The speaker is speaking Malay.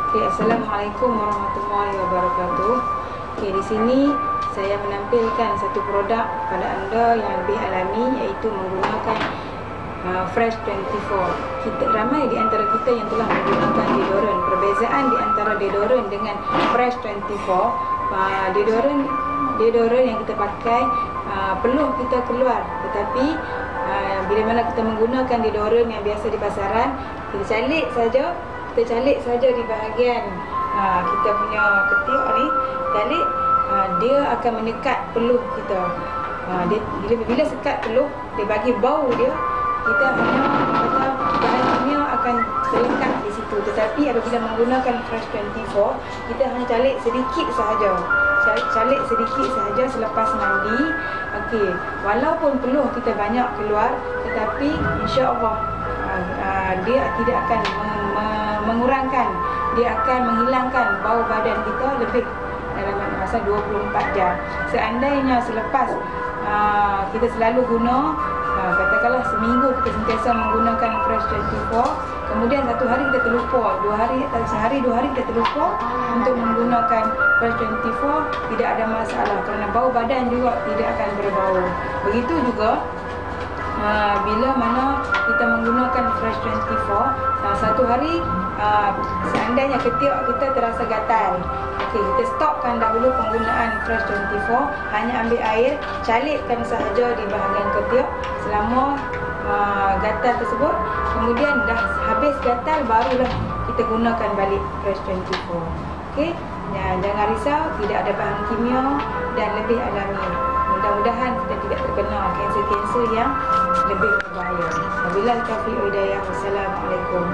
Okay, Assalamualaikum warahmatullahi wabarakatuh. Okay, di sini saya menampilkan satu produk pada anda yang lebih alami, iaitu menggunakan Fresh 24. Ramai di antara kita yang telah menggunakan deodoran. Perbezaan di antara deodoran dengan Fresh 24, deodoran yang kita pakai peluh kita keluar, tetapi bila mana kita menggunakan deodoran yang biasa di pasaran, kita calik saja di bahagian kita punya ketiak ni, calik, dia akan menyekat peluh kita. Bila sekat peluh, dia bagi bau dia, kita hanya kata bahan kimia akan terlekat di situ. Tetapi apabila menggunakan Fresh 24, kita hanya calik sedikit sahaja. Calik sedikit sahaja selepas mandi. Okey, walaupun peluh kita banyak keluar, tetapi insya-Allah dia tidak akan mengurangkan, dia akan menghilangkan bau badan kita lebih dalam masa 24 jam. Seandainya selepas kita selalu guna, katakanlah seminggu kita sentiasa menggunakan Fresh 24, kemudian satu hari kita terlupa, sehari dua hari kita terlupa untuk menggunakan Fresh 24, tidak ada masalah kerana bau badan juga tidak akan berbau. Begitu juga bila mana kita menggunakan Fresh 24, satu hari seandainya ketiak kita terasa gatal, okey, kita stopkan dahulu penggunaan Fresh 24, hanya ambil air, calikkan sahaja di bahagian ketiak selama gatal tersebut. Kemudian dah habis gatal, barulah kita gunakan balik Fresh 24. Okey, jangan risau, tidak ada bahan kimia dan lebih alami. Mudah-mudahan kita tidak terkena kanser-kanser yang lebih berbahaya. Wabillahi taufiq wal hidayah. Wassalamualaikum.